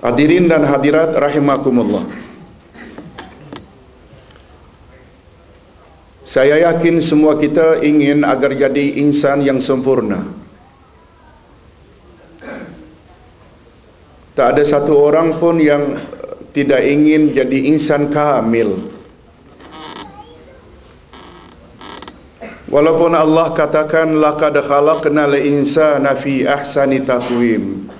Hadirin dan hadirat rahimakumullah. Saya yakin semua kita ingin agar jadi insan yang sempurna. Tak ada satu orang pun yang tidak ingin jadi insan kamil. Walaupun Allah katakan laqad khalaqnal insana fi ahsani taqwim.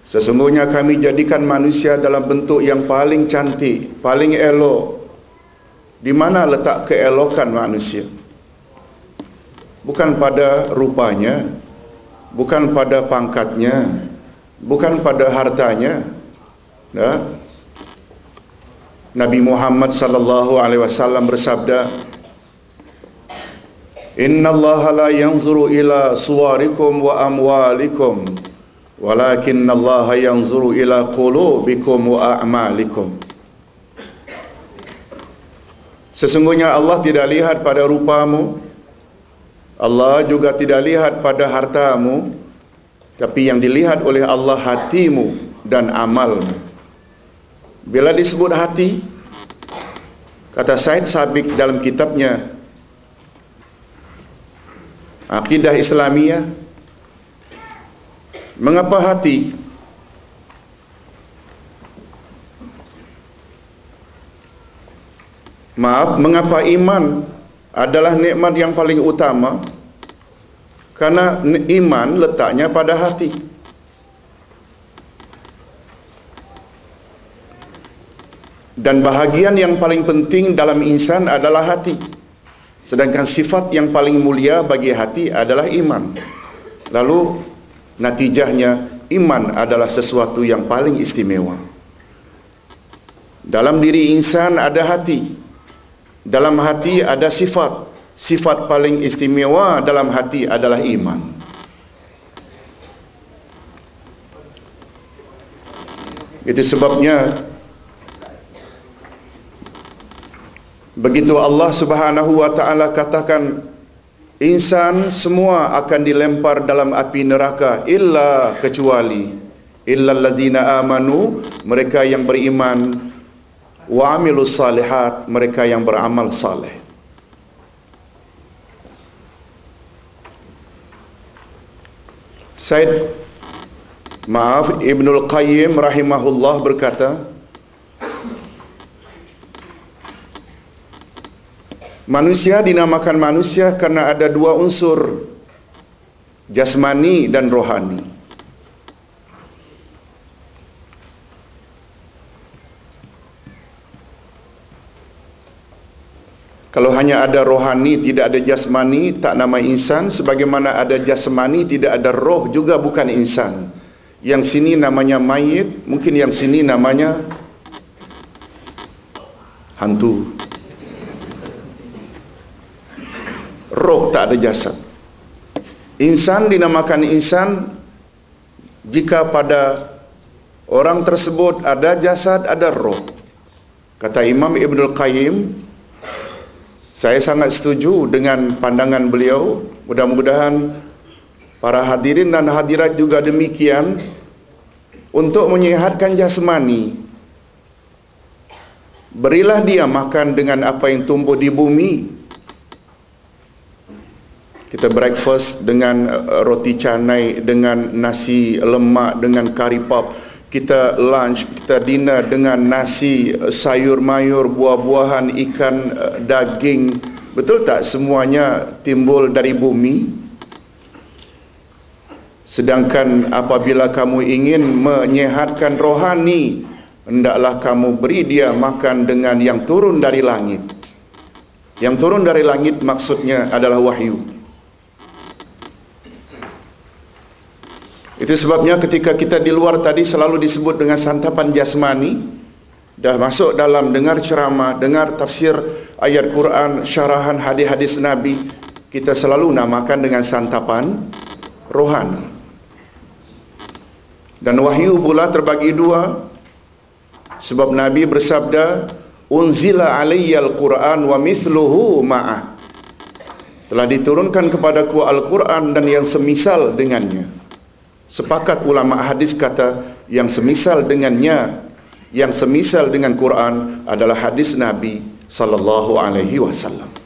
Sesungguhnya kami jadikan manusia dalam bentuk yang paling cantik, paling elok. Di mana letak keelokan manusia? Bukan pada rupanya, bukan pada pangkatnya, bukan pada hartanya. Nabi Muhammad sallallahu alaihi wasallam bersabda, "Innallaha la yanzuru ila suwarikum wa amwalikum, walakinnallaha yanzuru ila qulubikum wa a'malikum." Sesungguhnya Allah tidak lihat pada rupamu, Allah juga tidak lihat pada hartamu, tapi yang dilihat oleh Allah hatimu dan amalmu. Bila disebut hati, kata Said Sabiq dalam kitabnya Akidah Islamiyah, mengapa hati? Mengapa iman adalah nikmat yang paling utama? Karena iman letaknya pada hati. Dan bahagian yang paling penting dalam insan adalah hati. Sedangkan sifat yang paling mulia bagi hati adalah iman. Lalu natijahnya iman adalah sesuatu yang paling istimewa. Dalam diri insan ada hati. Dalam hati ada sifat. Sifat paling istimewa dalam hati adalah iman. Itu sebabnya begitu Allah Subhanahu wa taala katakan insan semua akan dilempar dalam api neraka illa kecuali illal ladzina amanu, mereka yang beriman, wa amilus salihat, mereka yang beramal saleh. Ibnul Qayyim rahimahullah berkata, manusia dinamakan manusia karena ada dua unsur, jasmani dan rohani. Kalau hanya ada rohani, tidak ada jasmani, tak nama insan. Sebagaimana ada jasmani, tidak ada roh, juga bukan insan. Yang sini namanya mayit, mungkin yang sini namanya hantu. Roh tak ada jasad. Insan dinamakan insan jika pada orang tersebut ada jasad, ada roh. Kata Imam Ibnul Qayyim, saya sangat setuju dengan pandangan beliau. Mudah-mudahan para hadirin dan hadirat juga demikian. Untuk menyehatkan jasmani, berilah dia makan dengan apa yang tumbuh di bumi. Kita breakfast dengan roti canai, dengan nasi lemak, dengan kari pop. Kita lunch, kita dinner dengan nasi, sayur mayur, buah-buahan, ikan, daging. Betul tak semuanya timbul dari bumi? Sedangkan apabila kamu ingin menyehatkan rohani, hendaklah kamu beri dia makan dengan yang turun dari langit. Yang turun dari langit maksudnya adalah wahyu. Itu sebabnya ketika kita di luar tadi selalu disebut dengan santapan jasmani. Dah masuk dalam dengar ceramah, dengar tafsir ayat Quran, syarahan hadis-hadis Nabi, kita selalu namakan dengan santapan rohani. Dan wahyu pula terbagi dua. Sebab Nabi bersabda, "Unzila alayyal Qur'an wa mithluhu ma'ah." Telah diturunkan kepadaku Al-Quran dan yang semisal dengannya. Sepakat ulama hadis kata yang semisal dengannya, yang semisal dengan Quran adalah hadis Nabi sallallahu alaihi wasallam.